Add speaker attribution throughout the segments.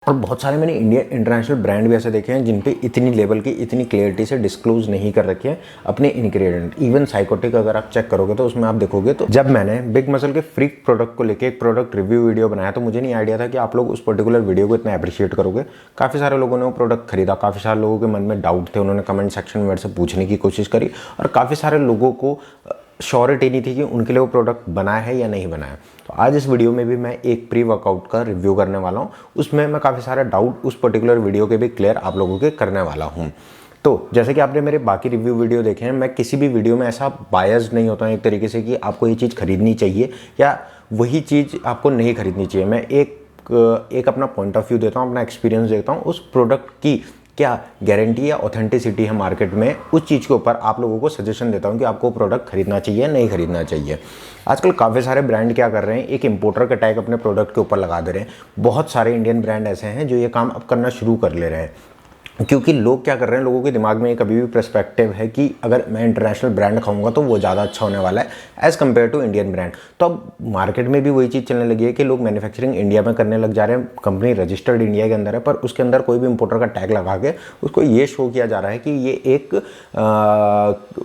Speaker 1: और बहुत सारे मैंने इंडियन इंटरनेशनल ब्रांड भी ऐसे देखे हैं जिन पे इतनी लेवल की इतनी क्लियरिटी से डिस्क्लोज नहीं कर रखे हैं अपने इंग्रेडिएंट। इवन साइकोटिक अगर आप चेक करोगे तो उसमें आप देखोगे तो जब मैंने बिग मसल के फ्रीक प्रोडक्ट को लेके एक प्रोडक्ट रिव्यू वीडियो बनाया तो मुझे नहीं आइडिया था कि आप लोग उस पर्टिकुलर वीडियो को इतना अप्रिशिएट करोगे। काफ़ी सारे लोगों ने वो प्रोडक्ट खरीदा, काफ़ी सारे लोगों के मन में डाउट थे, उन्होंने कमेंट सेक्शन में मेरे से पूछने की कोशिश करी और काफ़ी सारे लोगों को श्योरिटी नहीं थी कि उनके लिए वो प्रोडक्ट बनाया है या नहीं बनाया। तो आज इस वीडियो में भी मैं एक प्री वर्कआउट का रिव्यू करने वाला हूँ। उसमें मैं काफ़ी सारा डाउट उस पर्टिकुलर वीडियो के भी क्लियर आप लोगों के करने वाला हूँ। तो जैसे कि आपने मेरे बाकी रिव्यू वीडियो देखे हैं, मैं किसी भी वीडियो में ऐसा बायस्ड नहीं होता हूँ एक तरीके से कि आपको ये चीज़ खरीदनी चाहिए या वही चीज़ आपको नहीं खरीदनी चाहिए। मैं एक अपना पॉइंट ऑफ व्यू देता हूँ, अपना एक्सपीरियंस देता हूँ। उस प्रोडक्ट की क्या गारंटी या ऑथेंटिसिटी है मार्केट में, उस चीज़ के ऊपर आप लोगों को सजेशन देता हूं कि आपको प्रोडक्ट खरीदना चाहिए नहीं खरीदना चाहिए। आजकल काफ़ी सारे ब्रांड क्या कर रहे हैं, एक इंपोर्टर का टैग अपने प्रोडक्ट के ऊपर लगा दे रहे हैं। बहुत सारे इंडियन ब्रांड ऐसे हैं जो ये काम अब करना शुरू कर ले रहे हैं, क्योंकि लोग क्या कर रहे हैं, लोगों के दिमाग में एक अभी भी पर्सपेक्टिव है कि अगर मैं इंटरनेशनल ब्रांड खाऊंगा तो वो ज़्यादा अच्छा होने वाला है as compare to Indian brand. तो अब मार्केट में भी वही चीज़ चलने लगी है कि लोग मैन्युफैक्चरिंग इंडिया में करने लग जा रहे हैं। कंपनी रजिस्टर्ड इंडिया के अंदर है, पर उसके अंदर कोई भी इंपोर्टर का टैग लगा के उसको ये शो किया जा रहा है कि ये एक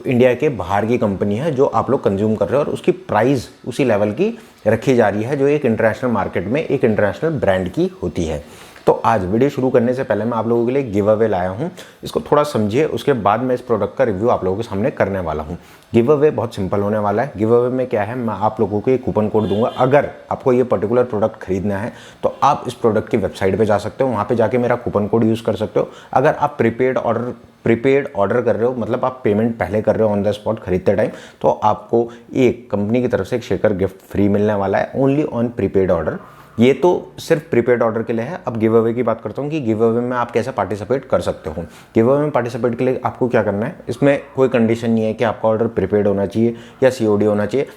Speaker 1: इंडिया के बाहर की कंपनी है जो आप लोग कंज्यूम कर रहे हो, और उसकी प्राइस उसी लेवल की रखी जा रही है जो एक इंटरनेशनल मार्केट में एक इंटरनेशनल ब्रांड की होती है। तो आज वीडियो शुरू करने से पहले मैं आप लोगों के लिए गिव अवे लाया हूं, इसको थोड़ा समझिए, उसके बाद मैं इस प्रोडक्ट का रिव्यू आप लोगों के सामने करने वाला हूं। गिव अवे बहुत सिंपल होने वाला है। गिव अवे में क्या है, मैं आप लोगों को एक कूपन कोड दूंगा। अगर आपको ये पर्टिकुलर प्रोडक्ट खरीदना है तो आप इस प्रोडक्ट की वेबसाइट पे जा सकते हो, वहाँ पे जाके मेरा कूपन कोड यूज़ कर सकते हो। अगर आप प्रीपेड ऑर्डर कर रहे हो, मतलब आप पेमेंट पहले कर रहे हो ऑन द स्पॉट खरीदते टाइम, तो आपको एक कंपनी की तरफ से एक शेकर गिफ्ट फ्री मिलने वाला है ओनली ऑन प्रीपेड ऑर्डर। ये तो सिर्फ प्रीपेड ऑर्डर के लिए है। अब गिव अवे की बात करता हूँ कि गिव अवे में आप कैसे पार्टिसिपेट कर सकते हो। गिव अवे में पार्टिसिपेट के लिए आपको क्या करना है, इसमें कोई कंडीशन नहीं है कि आपका ऑर्डर प्रीपेड होना चाहिए या सीओडी होना चाहिए।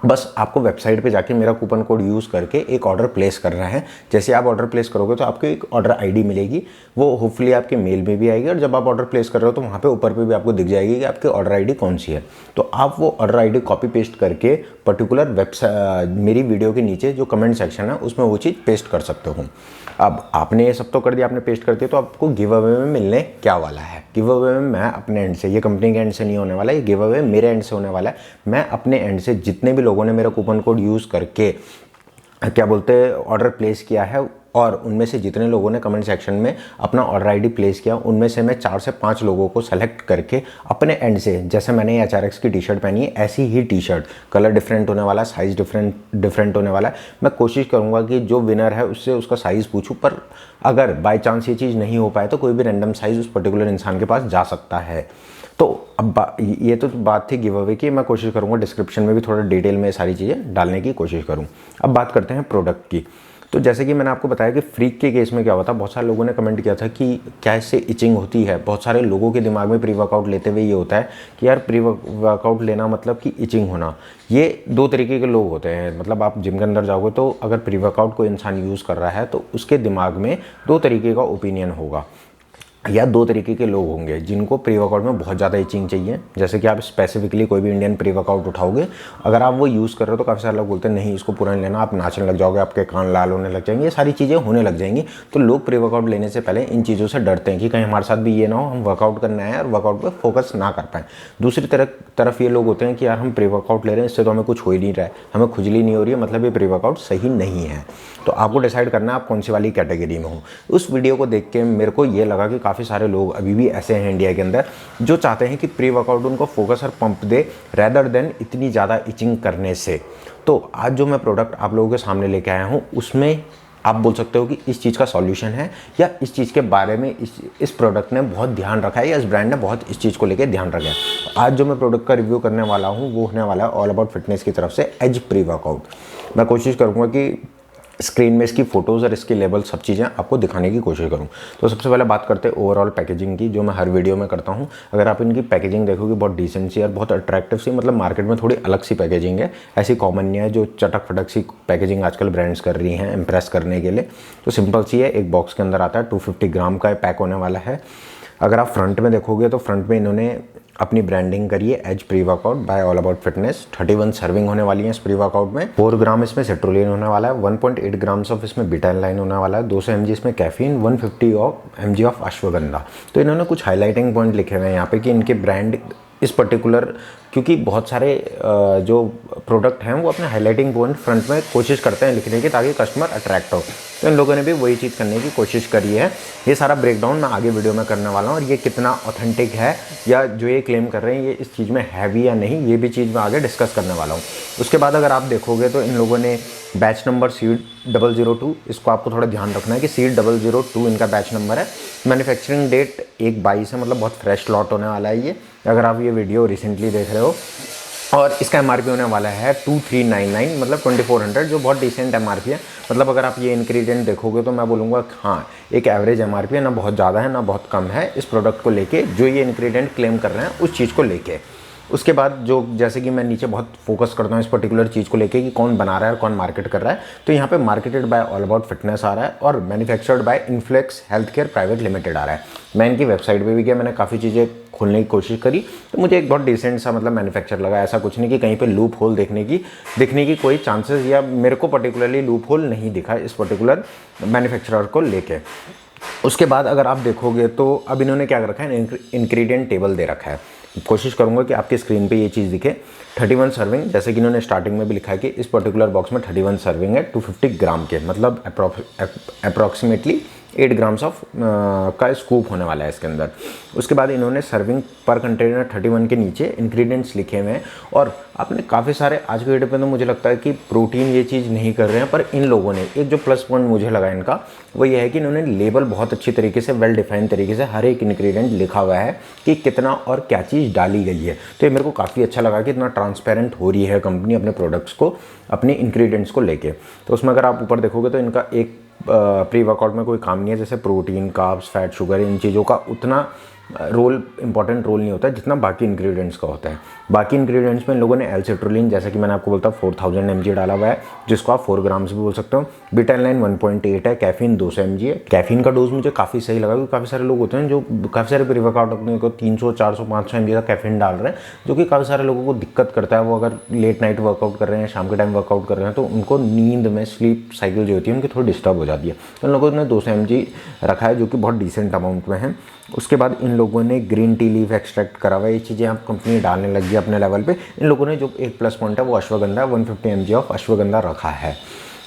Speaker 1: बस आपको वेबसाइट पे जाके मेरा कूपन कोड यूज़ करके एक ऑर्डर प्लेस करना है। जैसे आप ऑर्डर प्लेस करोगे तो आपको एक ऑर्डर आईडी मिलेगी, वो होपफुली आपके मेल में भी आएगी, और जब आप ऑर्डर प्लेस कर रहे हो तो वहाँ पे ऊपर पे भी आपको दिख जाएगी कि आपकी ऑर्डर आईडी कौन सी है। तो आप वो ऑर्डर आईडी कॉपी पेस्ट करके पर्टिकुलर वेबसाइट मेरी वीडियो के नीचे जो कमेंट सेक्शन है उसमें वो चीज़ पेस्ट कर सकते हो। अब आपने ये सब तो कर दिया, आपने पेस्ट कर दिया, तो आपको गिव अवे में मिलने क्या वाला है। गिव अवे में मैं अपने एंड से, ये कंपनी के एंड से नहीं होने वाला, ये गिव अवे मेरे एंड से होने वाला है। मैं अपने एंड से जितने भी लोगों ने मेरा कूपन कोड यूज़ करके क्या बोलते हैं ऑर्डर प्लेस किया है, और उनमें से जितने लोगों ने कमेंट सेक्शन में अपना ऑर्डर आईडी प्लेस किया, उनमें से मैं 4 से 5 लोगों को सेलेक्ट करके अपने एंड से, जैसे मैंने HRX की टी शर्ट पहनी है ऐसी ही टी शर्ट, कलर डिफरेंट होने वाला है, साइज़ डिफरेंट होने वाला है। मैं कोशिश करूंगा कि जो विनर है उससे उसका साइज़ पूछूं, पर अगर बाय चांस ये चीज़ नहीं हो पाए तो कोई भी रैंडम साइज़ उस पर्टिकुलर इंसान के पास जा सकता है। तो अब ये तो बात थी गिव अवे की। मैं कोशिश करूंगा डिस्क्रिप्शन में भी थोड़ा डिटेल में सारी चीज़ें डालने की कोशिश करूं। अब बात करते हैं प्रोडक्ट की। तो जैसे कि मैंने आपको बताया कि फ्रीक के केस में क्या हुआ था, बहुत सारे लोगों ने कमेंट किया था कि क्या इससे इचिंग होती है। बहुत सारे लोगों के दिमाग में प्री वर्कआउट लेते हुए ये होता है कि यार प्री वर्कआउट लेना मतलब कि इचिंग होना। ये दो तरीके के लोग होते हैं। मतलब आप जिम के अंदर जाओगे तो अगर प्री वर्कआउट कोई इंसान यूज़ कर रहा है तो उसके दिमाग में दो तरीके का ओपिनियन होगा, या दो तरीके के लोग होंगे जिनको प्री वर्कआउट में बहुत ज़्यादा इचिंग चाहिए। जैसे कि आप स्पेसिफिकली कोई भी इंडियन प्री वर्कआउट उठाओगे, अगर आप वो यूज़ कर रहे हो तो काफ़ी सारे लोग बोलते हैं नहीं इसको पूरा नहीं लेना, आप नाचने लग जाओगे, आपके कान लाल होने लग जाएंगे, ये सारी चीज़ें होने लग जाएंगी। तो लोग प्री वर्कआउट लेने से पहले इन चीज़ों से डरते हैं कि कहीं हमारे साथ भी ये ना हो, हम वर्कआउट करने आए और वर्कआउट पर फोकस ना कर पाएँ। दूसरी तरफ ये लोग होते हैं कि यार हम प्री वर्कआउट ले रहे हैं, इससे तो हमें कुछ हो ही नहीं रहा है, हमें खुजली नहीं हो रही है, मतलब ये प्री वर्कआउट सही नहीं है। तो आपको डिसाइड करना है आप कौन सी वाली कैटेगरी में हो। उस वीडियो को देख के मेरे को ये लगा कि काफ़ी सारे लोग अभी भी ऐसे हैं इंडिया के अंदर जो चाहते हैं कि प्री वर्कआउट उनको फोकस और पंप दे रेदर देन इतनी ज़्यादा इचिंग करने से। तो आज जो मैं प्रोडक्ट आप लोगों के सामने लेके आया हूँ उसमें आप बोल सकते हो कि इस चीज़ का सॉल्यूशन है, या इस चीज़ के बारे में इस प्रोडक्ट ने बहुत ध्यान रखा है, या इस ब्रांड ने बहुत इस चीज़ को लेकर ध्यान रखा है। तो आज जो मैं प्रोडक्ट का रिव्यू करने वाला हूँ वो होने वाला है ऑल अबाउट फिटनेस की तरफ से एज प्री वर्कआउट। मैं कोशिश करूँगा कि स्क्रीन में इसकी फ़ोटोज़ और इसके लेवल सब चीज़ें आपको दिखाने की कोशिश करूँ। तो सबसे पहले बात करते हैं ओवरऑल पैकेजिंग की, जो मैं हर वीडियो में करता हूँ। अगर आप इनकी पैकेजिंग देखोगे बहुत डिसेंट सी और बहुत अट्रैक्टिव सी, मतलब मार्केट में थोड़ी अलग सी पैकेजिंग है, ऐसी कॉमन नहीं है जो चटक फटक सी पैकेजिंग आजकल ब्रांड्स कर रही हैं इम्प्रेस करने के लिए। तो सिंपल सी है, एक बॉक्स के अंदर आता है, 250 ग्राम का पैक होने वाला है। अगर आप फ्रंट में देखोगे तो फ्रंट में इन्होंने अपनी ब्रांडिंग करिए as pre workout by All About Fitness. 31 serving होने वाली है इस प्री वर्कआउट में। 4 ग्राम इसमें सिट्रोलिन होने वाला है, 1.8 ग्राम्स ऑफ इसमें बीटा लाइन होने वाला है, 200 mg इसमें कैफीन, 150 mg ऑफ अश्वगंधा। तो इन्होंने कुछ हाईलाइटिंग पॉइंट लिखे हुए हैं यहाँ पे कि इनके ब्रांड इस पर्टिकुलर, क्योंकि बहुत सारे जो प्रोडक्ट हैं वो अपने हाईलाइटिंग पॉइंट फ्रंट में कोशिश करते हैं लिखने की ताकि कस्टमर अट्रैक्ट हो। तो इन लोगों ने भी वही चीज़ करने की कोशिश करी है। ये सारा ब्रेकडाउन मैं आगे वीडियो में करने वाला हूँ, और ये कितना ऑथेंटिक है या जो ये क्लेम कर रहे हैं ये इस चीज़ में है भी या नहीं, ये भी चीज़ मैं आगे डिस्कस करने वाला हूँ। उसके बाद अगर आप देखोगे तो इन लोगों ने बैच नंबर C002, इसको आपको थोड़ा ध्यान रखना है कि C002 इनका बैच नंबर है। मैन्युफैक्चरिंग डेट 1/22 है, मतलब बहुत फ्रेश लॉट होने वाला है ये, अगर आप ये वीडियो रिसेंटली देख रहे हो। और इसका MRP होने वाला है 2399, मतलब 2400, जो बहुत डिसेंट MRP है। मतलब अगर आप ये इंग्रेडिएंट देखोगे तो मैं बोलूँगा हाँ, एक एवरेज MRP है, ना बहुत ज़्यादा है ना बहुत कम है इस प्रोडक्ट को लेके, जो ये इंग्रेडिएंट क्लेम कर रहे हैं उस चीज़ को लेके। उसके बाद जो, जैसे कि मैं नीचे बहुत फोकस करता हूँ इस पर्टिकुलर चीज़ को लेके कि कौन बना रहा है और कौन मार्केट कर रहा है, तो यहाँ पे marketed by All About Fitness आ रहा है और manufactured by Inflex Health Care Private Limited आ रहा है। मैं इनकी वेबसाइट पे भी गया, मैंने काफ़ी चीज़ें खोलने की कोशिश करी, तो मुझे एक बहुत डिसेंट सा मतलब मैन्युफैक्चर लगा। ऐसा कुछ नहीं कि कहीं पे लूप होल दिखने की कोई चांसेस, या मेरे को पर्टिकुलरली लूप होल नहीं दिखा इस पर्टिकुलर मैन्युफैक्चरर को लेके। उसके बाद अगर आप देखोगे तो अब इन्होंने क्या कर रखा है, इंग्रेडिएंट टेबल दे रखा है। कोशिश करूंगा कि आपके स्क्रीन पे ये चीज़ दिखे। 31 सर्विंग, जैसे कि इन्होंने स्टार्टिंग में भी लिखा है कि इस पर्टिकुलर बॉक्स में 31 सर्विंग है 250 ग्राम के, मतलब अप्रॉक्सीमेटली 8 ग्राम्स ऑफ का स्कूप होने वाला है इसके अंदर। उसके बाद इन्होंने सर्विंग पर कंटेनर 31 के नीचे इंग्रेडिएंट्स लिखे हुए हैं। और आपने काफ़ी सारे आज के वीडियो पे तो मुझे लगता है कि प्रोटीन ये चीज़ नहीं कर रहे हैं, पर इन लोगों ने एक जो प्लस पॉइंट मुझे लगा इनका, वो ये है कि इन्होंने लेबल बहुत अच्छी तरीके से, वेल डिफाइंड तरीके से हर एक इंग्रेडिएंट लिखा हुआ है कि कितना और क्या चीज़ डाली गई है। तो ये मेरे को काफ़ी अच्छा लगा कि इतना ट्रांसपेरेंट हो रही है कंपनी अपने प्रोडक्ट्स को, अपने इंग्रेडिएंट्स को लेके। तो उसमें अगर आप ऊपर देखोगे तो इनका एक प्री वर्कआउट में कोई काम नहीं है, जैसे प्रोटीन, कार्ब्स, फैट, शुगर, इन चीज़ों का उतना इंपॉर्टेंट रोल नहीं होता है जितना बाकी इंग्रेडिएंट्स का होता है। बाकी इंग्रेडिएंट्स में इन लोगों ने एल-सिट्रोलिन, जैसे कि मैंने आपको बोलता 4000 mg डाला हुआ है, जिसको आप 4 ग्राम्स भी बोल सकते हो। बीटा-लाइन 1.8 है, कैफीन 200 mg है। कैफीन का डोज मुझे काफ़ी सही लगा, क्योंकि काफ़ी सारे लोग होते हैं जो काफ़ी सारे प्री वर्कआउट अपने को 300, 400, 500 mg का कैफीन डाल रहे हैं, जो कि काफ़ी सारे लोगों को दिक्कत करता है। वो अगर लेट नाइट वर्कआउट कर रहे हैं, शाम के टाइम वर्कआउट कर रहे हैं, तो उनको नींद में स्लीप साइकिल जो होती है उनकी थोड़ी डिस्टर्ब हो जाती है। तो इन लोगों ने 200 mg रखा है, जो कि बहुत डिसेंट अमाउंट में है। उसके बाद इन लोगों ने ग्रीन टी लीफ एक्सट्रैक्ट करा हुआ है। ये चीज़ें आप कंपनी डालने लगी है अपने लेवल पे। इन लोगों ने जो एक प्लस पॉइंट है वो अश्वगंधा, 150 mg ऑफ अश्वगंधा रखा है।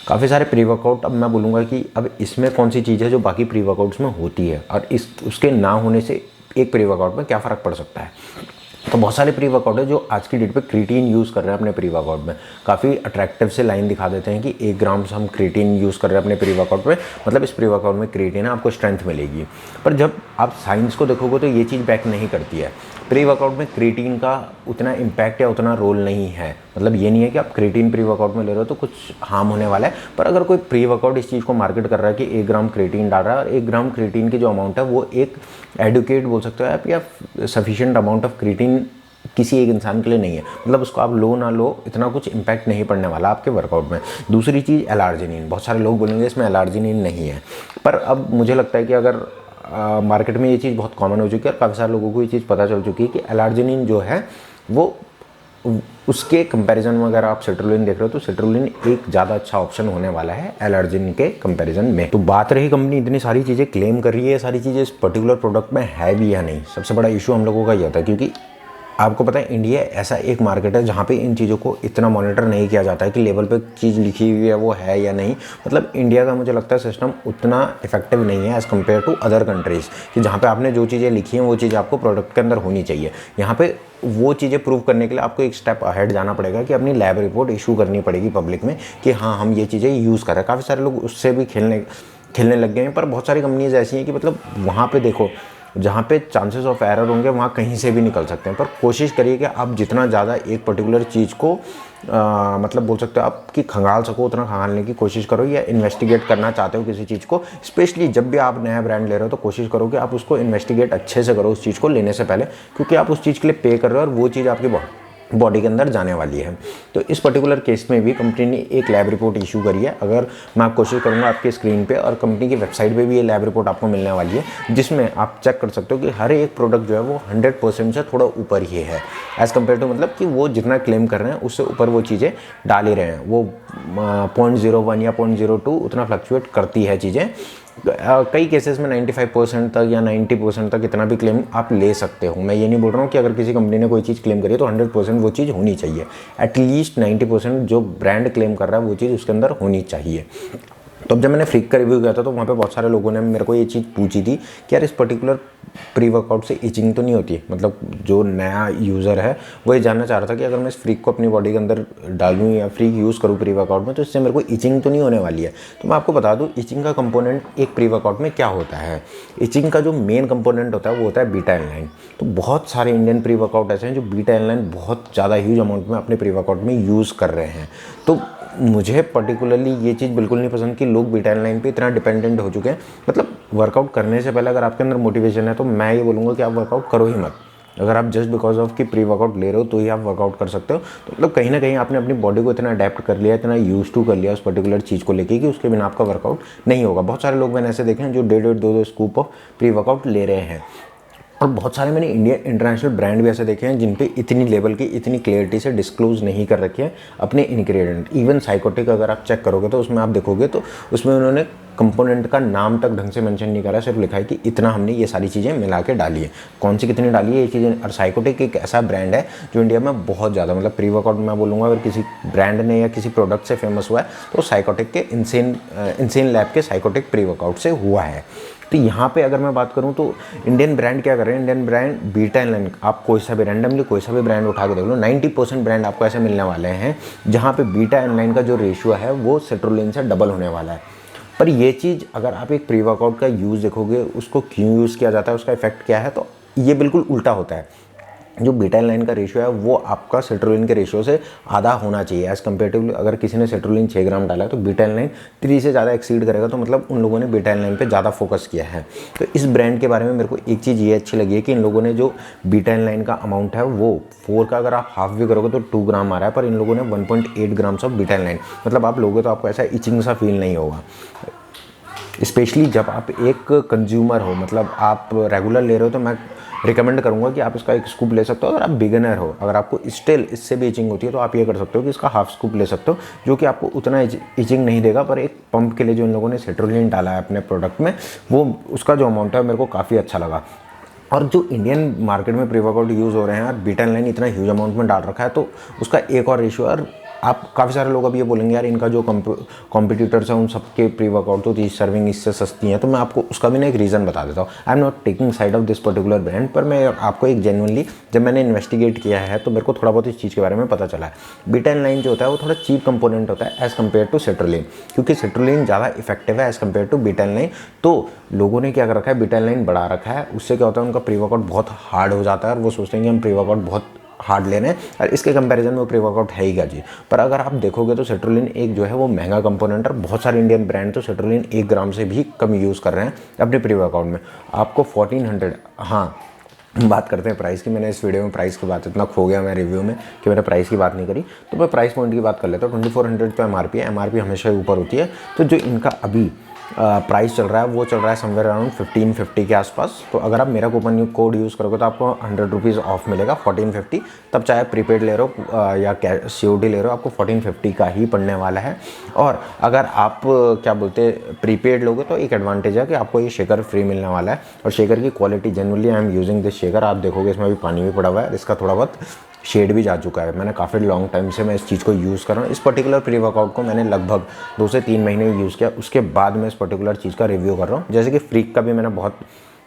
Speaker 1: काफ़ी सारे प्री वर्कआउट, अब मैं बोलूँगा कि अब इसमें कौन सी चीज़ है जो बाकी प्री वर्कआउट्स में होती है, और उसके ना होने से एक प्री वर्कआउट में क्या फ़र्क पड़ सकता है। तो बहुत सारे प्री वर्कआउट है जो आज की डेट पे क्रिएटिन यूज़ कर रहे हैं अपने प्री वर्कआउट में। काफ़ी अट्रैक्टिव से लाइन दिखा देते हैं कि 1 ग्राम हम क्रिएटिन यूज़ कर रहे हैं अपने प्री वर्कआउट में, मतलब इस प्री वर्कआउट में क्रिएटिन है, आपको स्ट्रेंथ मिलेगी। पर जब आप साइंस को देखोगे तो ये चीज़ बैक नहीं करती है। प्री वर्कआउट में क्रिएटिन का उतना इम्पैक्ट या उतना रोल नहीं है। मतलब ये नहीं है कि आप क्रिएटिन प्री वर्कआउट में ले रहे हो तो कुछ हार्म होने वाला है। पर अगर कोई प्री वर्कआउट इस चीज़ को मार्केट कर रहा है कि 1 ग्राम क्रिएटिन डाल रहा है, और 1 ग्राम क्रिएटिन की जो अमाउंट है वो एक एडुकेट बोल सकते हो आप, या सफिशिएंट अमाउंट ऑफ क्रिएटिन किसी एक इंसान के लिए नहीं है। मतलब उसको आप लो ना लो, इतना कुछ इम्पैक्ट नहीं पड़ने वाला आपके वर्कआउट में। दूसरी चीज़ एल-आर्जिनिन, बहुत सारे लोग बोलेंगे इसमें एल-आर्जिनिन नहीं है, पर अब मुझे लगता है कि अगर मार्केट में ये चीज़ बहुत कॉमन हो चुकी है और काफ़ी सारे लोगों को ये चीज़ पता चल चुकी है कि एल-आर्जिनिन जो है वो, उसके कंपैरिजन में अगर आप सिट्रोलिन देख रहे हो तो सिट्रोलिन एक ज़्यादा अच्छा ऑप्शन होने वाला है एल-आर्जिनिन के कंपैरिजन में। तो बात रही कंपनी इतनी सारी चीज़ें क्लेम कर रही है, सारी चीज़ें इस पर्टिकुलर प्रोडक्ट में है भी या नहीं। सबसे बड़ा इशू हम लोगों का ये था, क्योंकि आपको पता है इंडिया ऐसा एक मार्केट है जहाँ पे इन चीज़ों को इतना मॉनिटर नहीं किया जाता है कि लेवल पे चीज़ लिखी हुई है वो है या नहीं। मतलब इंडिया का मुझे लगता है सिस्टम उतना इफेक्टिव नहीं है as compare to other countries, कि जहाँ पे आपने जो चीज़ें लिखी हैं वो चीज़ आपको प्रोडक्ट के अंदर होनी चाहिए। यहाँ पे वो चीज़ें प्रूव करने के लिए आपको एक स्टेप अहेड जाना पड़ेगा कि अपनी लैब रिपोर्ट इशू करनी पड़ेगी पब्लिक में कि हाँ हम ये चीज़ें यूज़ कर रहे हैं। काफ़ी सारे लोग उससे भी खेलने लग गए हैं, पर बहुत सारी कंपनीज ऐसी हैं कि मतलब वहाँ पे देखो, जहाँ पे चांसेस ऑफ एरर होंगे वहाँ कहीं से भी निकल सकते हैं। पर कोशिश करिए कि आप जितना ज़्यादा एक पर्टिकुलर चीज़ को मतलब बोल सकते हो आप कि खंगाल सको, उतना खंगालने की कोशिश करो, या इन्वेस्टिगेट करना चाहते हो किसी चीज़ को। स्पेशली जब भी आप नया ब्रांड ले रहे हो तो कोशिश करो कि आप उसको इन्वेस्टिगेट अच्छे से करो उस चीज़ को लेने से पहले, क्योंकि आप उस चीज़ के लिए पे कर रहे हो और वो चीज़ आपकी बॉडी के अंदर जाने वाली है। तो इस पर्टिकुलर केस में भी कंपनी ने एक लैब रिपोर्ट इशू करी है। अगर मैं आप कोशिश करूंगा आपके स्क्रीन पे, और कंपनी की वेबसाइट पे भी ये लैब रिपोर्ट आपको मिलने वाली है, जिसमें आप चेक कर सकते हो कि हर एक प्रोडक्ट जो है वो 100% से थोड़ा ऊपर ही है एज़ कम्पेयर टू, मतलब कि वो जितना क्लेम कर रहे हैं उससे ऊपर वो चीज़ें डाल ही रहे हैं। वो 0.01 या 0.02 उतना फ्लक्चुएट करती है चीज़ें। कई केसेस में 95% तक या 90% तक इतना भी क्लेम आप ले सकते हो। मैं ये नहीं बोल रहा हूँ कि अगर किसी कंपनी ने कोई चीज़ क्लेम करी है तो 100% वो चीज़ होनी चाहिए। एटलीस्ट 90% जो ब्रांड क्लेम कर रहा है वो चीज़ उसके अंदर होनी चाहिए। तो अब जब मैंने फ्रीक का रिव्यू किया था तो वहाँ पे बहुत सारे लोगों ने मेरे को ये चीज़ पूछी थी कि यार इस पर्टिकुलर प्री वर्कआउट से इचिंग तो नहीं होती। मतलब जो नया यूज़र है वो ये जानना चाह रहा था कि अगर मैं इस फ्रीक को अपनी बॉडी के अंदर डालूँ या फ्रीक यूज़ करूँ प्री वर्कआउट में तो इससे मेरे को इचिंग तो नहीं होने वाली है। तो मैं आपको बता दूँ इचिंग का कंपोनेंट एक प्री वर्कआउट में क्या होता है। इचिंग का जो मेन कंपोनेंट होता है वो होता है बीटा एलानिन। तो बहुत सारे इंडियन प्री वर्कआउट ऐसे हैं जो बीटा एलानिन बहुत ज़्यादा ह्यूज अमाउंट में अपने प्री वर्कआउट में यूज़ कर रहे हैं। तो मुझे पर्टिकुलरली ये चीज़ बिल्कुल नहीं पसंद कि लोग बीटा एलानिन पे इतना डिपेंडेंट हो चुके हैं। मतलब वर्कआउट करने से पहले अगर आपके अंदर मोटिवेशन है तो मैं ये बोलूँगा कि आप वर्कआउट करो ही मत। अगर आप जस्ट बिकॉज ऑफ कि प्री वर्कआउट ले रहे हो तो ही आप वर्कआउट कर सकते हो। तो मतलब कहीं ना कहीं आपने अपनी बॉडी को इतना अडेप्ट कर लिया, इतना यूज टू कर लिया उस पर्टिकुलर चीज़ को लेके कि उसके बिना आपका वर्कआउट नहीं होगा। बहुत सारे लोग मैंने ऐसे देखे हैं जो 1.5-2 स्कूप ऑफ प्री वर्कआउट ले रहे हैं। और बहुत सारे मैंने इंडियन इंटरनेशनल ब्रांड भी ऐसे देखे हैं जिन पे इतनी लेवल की इतनी क्लियरिटी से डिस्क्लोज नहीं कर रखे हैं अपने इंग्रेडिएंट। इवन साइकोटिक अगर आप चेक करोगे तो उसमें आप देखोगे तो उसमें उन्होंने कंपोनेंट का नाम तक ढंग से मेंशन नहीं करा, सिर्फ लिखा है कि इतना हमने ये सारी चीज़ें मिला के डाली है। कौन सी कितनी डाली है ये चीज़ें। और साइकोटिक एक ऐसा ब्रांड है जो इंडिया में बहुत ज़्यादा, मतलब प्री वर्कआउट मैं बोलूँगा अगर किसी ब्रांड ने या किसी प्रोडक्ट से फेमस हुआ है तो साइकोटिक के इंसेन लैब के साइकोटिक प्री वर्कआउट से हुआ है। तो यहाँ पे अगर मैं बात करूँ तो इंडियन ब्रांड क्या कर रहे हैं, इंडियन ब्रांड बीटा एलानिन, आप कोई सा भी रैंडमली कोई सा भी ब्रांड उठा के देख लो 90% ब्रांड आपको ऐसे मिलने वाले हैं जहाँ पे बीटा एलानिन का जो रेशियो है वो सेट्रोलिन से डबल होने वाला है। पर ये चीज़ अगर आप एक प्री वर्कआउट का यूज़ देखोगे उसको क्यों यूज़ किया जाता है, उसका इफेक्ट क्या है, तो ये बिल्कुल उल्टा होता है। जो बीटा एलानिन का रेशियो है वो आपका सेट्रोलिन के रेशियो से आधा होना चाहिए एज़ कम्पेरेटिवली। अगर किसी ने सेट्रोलिन 6 ग्राम डाला है तो बीटा एलानिन 3 से ज़्यादा एक्सीड करेगा, तो मतलब उन लोगों ने बीटा एलानिन पे ज़्यादा फोकस किया है। तो इस ब्रांड के बारे में मेरे को एक चीज़ ये अच्छी लगी है कि इन लोगों ने जो बीटा एलानिन का अमाउंट है वो 4 का अगर आप हाफ भी करोगे तो 2 ग्राम आ रहा है, पर इन लोगों ने 1.8 ग्राम्स ऑफ बीटा एलानिन, मतलब आप लोगे तो आपको ऐसा इचिंग सा फील नहीं होगा। स्पेशली जब आप एक कंज्यूमर हो, मतलब आप रेगुलर ले रहे हो, तो मैं रिकमेंड करूंगा कि आप इसका एक स्कूप ले सकते हो। अगर आप बिगिनर हो, अगर आपको स्टिल इससे भी इचिंग होती है तो आप ये कर सकते हो कि इसका हाफ स्कूप ले सकते हो, जो कि आपको उतना इचिंग नहीं देगा। पर एक पंप के लिए जो इन लोगों ने सेट्रोलिन डाला है अपने प्रोडक्ट में, वो उसका जो अमाउंट है मेरे को काफ़ी अच्छा लगा। और जो इंडियन मार्केट में प्री वर्कआउट यूज़ हो रहे हैं और बीटा एलानिन इतना ह्यूज अमाउंट में डाल रखा है, तो उसका एक और रेशियो। और आप काफ़ी सारे लोग अब ये बोलेंगे यार इनका जो कॉम्पिटिटर्स हैं उन सबके प्री वर्कआउट तो 30 सर्विंग इससे सस्ती हैं। तो मैं आपको उसका भी ना एक रीज़न बता देता हूँ। I am not taking side of this particular brand, पर मैं आपको एक जेन्युइनली जब मैंने इन्वेस्टिगेट किया है तो मेरे को थोड़ा बहुत इस चीज़ के बारे में पता चला है। बीटा एलानिन जो होता है वो थोड़ा चीप कंपोनेंट होता है एज़ कम्पेयर टू सेट्रोलिन, क्योंकि सेट्रोलिन ज़्यादा इफेक्टिव है as compare to beta alanine. तो लोगों ने क्या कर रखा है, बीटा एलानिन बढ़ा रखा है। उससे क्या होता है, उनका प्री वर्कआउट बहुत हार्ड हो जाता है और वो सोचते हैं कि हम प्री वर्कआउट बहुत हार्ड लेने हैं, और इसके कंपैरिजन में वो प्री वर्कआउट है ही क्या जी। पर अगर आप देखोगे तो सेट्रोलिन एक जो है वो महंगा कंपोनेंट, और बहुत सारे इंडियन ब्रांड तो सेट्रोलिन 1 ग्राम से भी कम यूज़ कर रहे हैं अपने प्री वर्कआउट में। आपको 1400, हाँ बात करते हैं प्राइस की। मैंने इस वीडियो में प्राइस की बात इतना खो गया मैं रिव्यू में कि मैंने प्राइस की बात नहीं करी, तो मैं प्राइस पॉइंट की बात कर लेता हूँ। 2400 तो MRP है, MRP हमेशा ऊपर होती है। तो जो इनका अभी प्राइस चल रहा है वो चल रहा है समवेयर अराउंड 1550 के आसपास। तो अगर आप मेरा कूपन कोड यूज़ करोगे तो आपको 100 रुपीज़ ऑफ मिलेगा, 1450। तब चाहे प्रीपेड ले रहे हो या COD ले रहे हो, आपको 1450 का ही पड़ने वाला है। और अगर आप क्या बोलते प्रीपेड लोगे तो एक एडवांटेज है कि आपको ये शेकर फ्री मिलने वाला है। और शेकर की quality generally I am using this shaker, आप देखोगे इसमें भी पानी भी पड़ा हुआ है, इसका थोड़ा बहुत शेड भी जा चुका है। मैंने काफ़ी लॉन्ग टाइम से मैं इस चीज़ को यूज़ कर रहा हूँ। इस पर्टिकुलर प्री वर्कआउट को मैंने लगभग 2 से 3 महीने यूज़ किया, उसके बाद मैं इस पर्टिकुलर चीज़ का रिव्यू कर रहा हूँ। जैसे कि फ्रीक का भी मैंने बहुत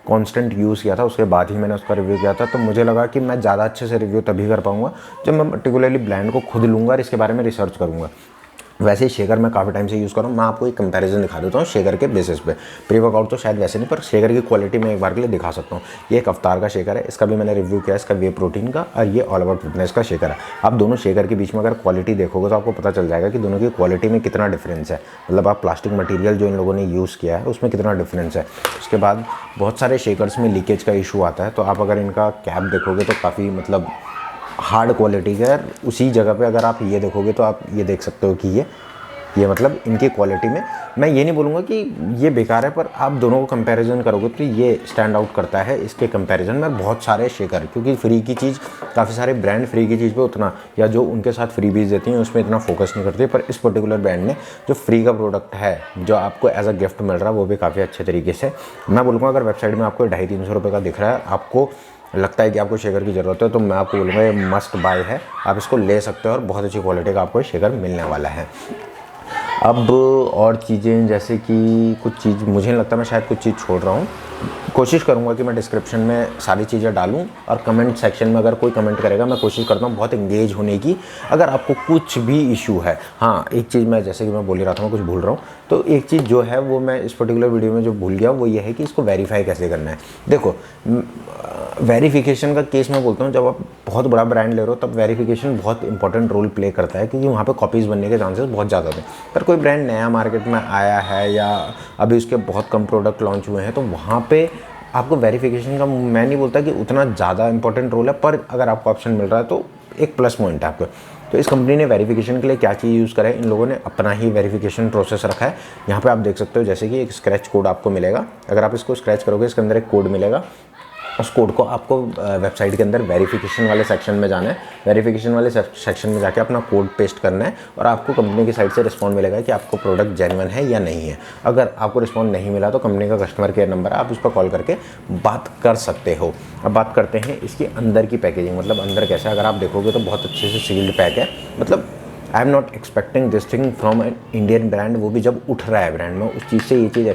Speaker 1: कांस्टेंट यूज़ किया था, उसके बाद ही मैंने उसका रिव्यू किया था। तो मुझे लगा कि मैं ज़्यादा अच्छे से रिव्यू तभी कर पाऊँगा जब मैं पर्टिकुलरली ब्रांड को खुद लूँगा और इसके बारे में रिसर्च करूँगा। वैसे ही शेकर मैं काफ़ी टाइम से यूज़ कर रहा हूँ। मैं आपको एक कंपैरिजन दिखा देता हूँ शेकर के बेसिस पे। प्री वर्कआउट तो शायद वैसे नहीं, पर शेकर की क्वालिटी मैं एक बार के लिए दिखा सकता हूँ। ये एक अवतार का शेकर है, इसका भी मैंने रिव्यू किया, इसका वे प्रोटीन का, और ये ऑल अबाउट फिटनेस का शेकर है। आप दोनों शेकर के बीच में अगर क्वालिटी देखोगे तो आपको पता चल जाएगा कि दोनों की क्वालिटी में कितना डिफरेंस है। मतलब आप प्लास्टिक मटीरियल जो इन लोगों ने यूज़ किया है उसमें कितना डिफरेंस है। उसके बाद बहुत सारे शेकर्स में लीकेज का इशू आता है, तो आप अगर इनका कैप देखोगे तो काफ़ी मतलब हार्ड क्वालिटी का है। उसी जगह पे अगर आप ये देखोगे तो आप ये देख सकते हो कि ये मतलब इनकी क्वालिटी में मैं ये नहीं बोलूँगा कि ये बेकार है, पर आप दोनों को कंपैरिजन करोगे तो ये स्टैंड आउट करता है इसके कंपैरिजन में बहुत सारे शेकर, क्योंकि फ्री की चीज़, काफ़ी सारे ब्रांड फ्री की चीज़ पे उतना, या जो उनके साथ फ्री बीज देती हैं उसमें इतना फोकस नहीं करती, पर इस पर्टिकुलर ब्रांड ने जो फ्री का प्रोडक्ट है जो आपको एज अ गिफ्ट मिल रहा है वो भी काफ़ी अच्छे तरीके से, मैं बोलूँगा अगर वेबसाइट में आपको 250-300 रुपये का दिख रहा है, आपको लगता है कि आपको शेकर की ज़रूरत है, तो मैं आपको बोलूँगा ये मस्ट बाय है, आप इसको ले सकते हो और बहुत अच्छी क्वालिटी का आपको शेकर मिलने वाला है। अब और चीज़ें जैसे कि कुछ चीज़ मुझे नहीं लगता, मैं शायद कुछ चीज़ छोड़ रहा हूँ, कोशिश करूँगा कि मैं डिस्क्रिप्शन में सारी चीज़ें डालूँ और कमेंट सेक्शन में अगर कोई कमेंट करेगा मैं कोशिश करता हूँ बहुत एंगेज होने की। अगर आपको कुछ भी इशू है, हाँ एक चीज़ मैं जैसे कि मैं बोल ही रहा था, मैं कुछ भूल रहा हूँ, तो एक चीज़ जो है वो मैं इस पर्टिकुलर वीडियो में जो भूल गया वो ये है कि इसको वेरीफाई कैसे करना है। देखो वेरिफिकेशन का केस मैं बोलता हूँ, जब आप बहुत बड़ा ब्रांड ले रहे हो तब वेरिफिकेशन बहुत इंपॉर्टेंट रोल प्ले करता है, क्योंकि वहाँ पे कॉपीज़ बनने के चांसेस बहुत ज़्यादा होते हैं। पर कोई ब्रांड नया मार्केट में आया है या अभी उसके बहुत कम प्रोडक्ट लॉन्च हुए हैं, तो वहाँ पे आपको वेरिफिकेशन का मैं नहीं बोलता कि उतना ज़्यादा इंपॉर्टेंट रोल है, पर अगर आपको ऑप्शन मिल रहा है तो एक प्लस पॉइंट है आपको। तो इस कंपनी ने वेरिफिकेशन के लिए क्या चीज़ यूज़ करा है, इन लोगों ने अपना ही वेरिफिकेशन प्रोसेस रखा है। यहाँ पे आप देख सकते हो जैसे कि एक स्क्रैच कोड आपको मिलेगा, अगर आप इसको स्क्रैच करोगे इसके अंदर एक कोड मिलेगा, उस कोड को आपको वेबसाइट के अंदर वेरिफिकेशन वाले सेक्शन में जाना है, वेरिफिकेशन वाले सेक्शन में जाके अपना कोड पेस्ट करना है और आपको कंपनी की साइड से रिस्पॉन्ड मिलेगा कि आपको प्रोडक्ट जेन्युइन है या नहीं है। अगर आपको रिस्पॉन्ड नहीं मिला तो कंपनी का कस्टमर केयर नंबर है, आप उस पर कॉल करके बात कर सकते हो। अब बात करते हैं इसकी अंदर की पैकेजिंग, मतलब अंदर कैसा है। अगर आप देखोगे तो बहुत अच्छे से सील्ड पैक है, मतलब I am not expecting this thing from an Indian brand, वो भी जब उठ रहा है ब्रांड में, उस चीज़ से ये चीज़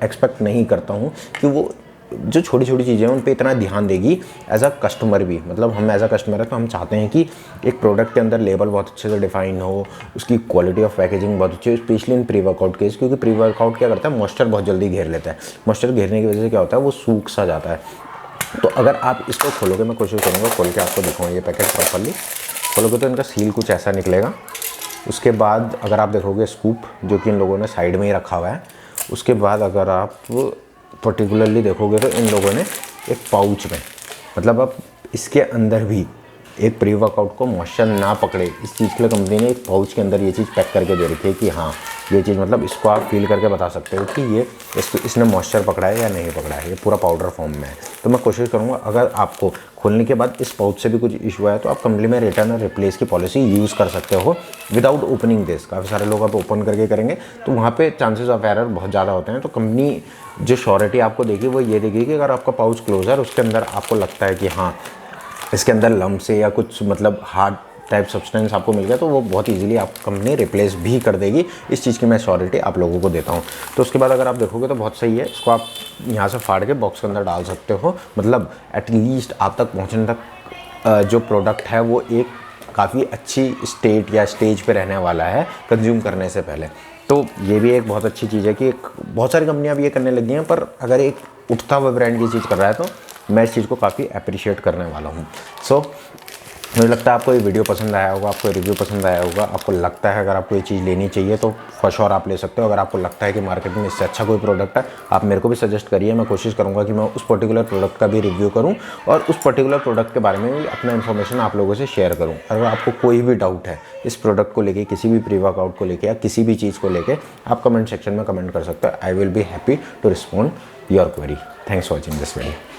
Speaker 1: एक्सपेक्ट नहीं करता हूँ कि वो जो छोटी छोटी चीज़ें हैं उन पे इतना ध्यान देगी एज अ कस्टमर भी। मतलब हम एज अ कस्टमर है तो हम चाहते हैं कि एक प्रोडक्ट के अंदर लेबल बहुत अच्छे से डिफाइन हो, उसकी क्वालिटी ऑफ पैकेजिंग बहुत अच्छी हो, specially in pre workout case, क्योंकि प्री वर्कआउट क्या करता है, मॉइस्चर बहुत जल्दी घेर लेता है। मॉइस्चर घेरने की वजह से क्या होता है, वो सूख सा जाता है। तो अगर आप इसको खोलोगे, मैं कोशिश करूँगा खोल के आपको दिखाऊँ ये पैकेट प्रॉपरली, खोलोगे तो इनका सील कुछ ऐसा निकलेगा। उसके बाद अगर आप देखोगे स्कूप जो कि इन लोगों ने साइड में ही रखा हुआ है, उसके बाद अगर आप पर्टिकुलरली देखोगे तो इन लोगों ने एक पाउच में, मतलब अब इसके अंदर भी एक प्री वर्कआउट को मॉइस्चर ना पकड़े इस चीज़ के लिए कंपनी ने एक पाउच के अंदर ये चीज़ पैक करके दे रखी है कि हाँ ये चीज़, मतलब इसको आप फील करके बता सकते हो कि ये इसने मॉइस्चर पकड़ा है या नहीं पकड़ा है, ये पूरा पाउडर फॉर्म में है। तो मैं कोशिश करूँगा अगर आपको खोलने के बाद इस पाउच से भी कुछ इशू आया तो आप कंपनी में रिटर्न और रिप्लेस की पॉलिसी यूज़ कर सकते हो विदाउट ओपनिंग दिस। काफ़ी सारे लोग आप ओपन करके करेंगे तो वहाँ पे चांसेस ऑफ एरर बहुत ज़्यादा होते हैं। तो कंपनी जो श्योरिटी आपको देगी वो ये देगी कि अगर आपका पाउच क्लोज है और उसके अंदर आपको लगता है कि हाँ इसके अंदर लम्ब से या कुछ मतलब हार्ड टाइप सब्सटेंस आपको मिल गया, तो वो बहुत इजीली आप कंपनी रिप्लेस भी कर देगी। इस चीज़ की मैं श्योरिटी आप लोगों को देता हूँ। तो उसके बाद अगर आप देखोगे तो बहुत सही है, इसको आप यहाँ से फाड़ के बॉक्स के अंदर डाल सकते हो, मतलब एटलीस्ट आप तक पहुँचने तक जो प्रोडक्ट है वो एक काफ़ी अच्छी स्टेट या स्टेज पे रहने वाला है कंज्यूम करने से पहले। तो ये भी एक बहुत अच्छी चीज़ है कि बहुत सारी कंपनियां भी ये करने लगी हैं, पर अगर एक उठता हुआ ब्रांड ये चीज़ कर रहा है तो मैं इस चीज़ को काफ़ी अप्रिशिएट करने वाला हूँ। सो मुझे लगता है आपको ये वीडियो पसंद आया होगा, आपको रिव्यू पसंद आया होगा। आपको लगता है अगर आपको ये चीज़ लेनी चाहिए तो फॉर श्योर आप ले सकते हो। अगर आपको लगता है कि मार्केट में इससे अच्छा कोई प्रोडक्ट है आप मेरे को भी सजेस्ट करिए, मैं कोशिश करूँगा कि मैं उस पर्टिकुलर प्रोडक्ट का भी रिव्यू करूँ और उस पर्टिकुलर प्रोडक्ट के बारे में भी अपना इन्फॉर्मेशन आप लोगों से शेयर करूँ। अगर आपको कोई भी डाउट है इस प्रोडक्ट को लेके, किसी भी प्री वर्कआउट को लेके या किसी भी चीज़ को लेके, आप कमेंट सेक्शन में कमेंट कर सकते हो। I will be happy to respond your query. Thanks for watching this video.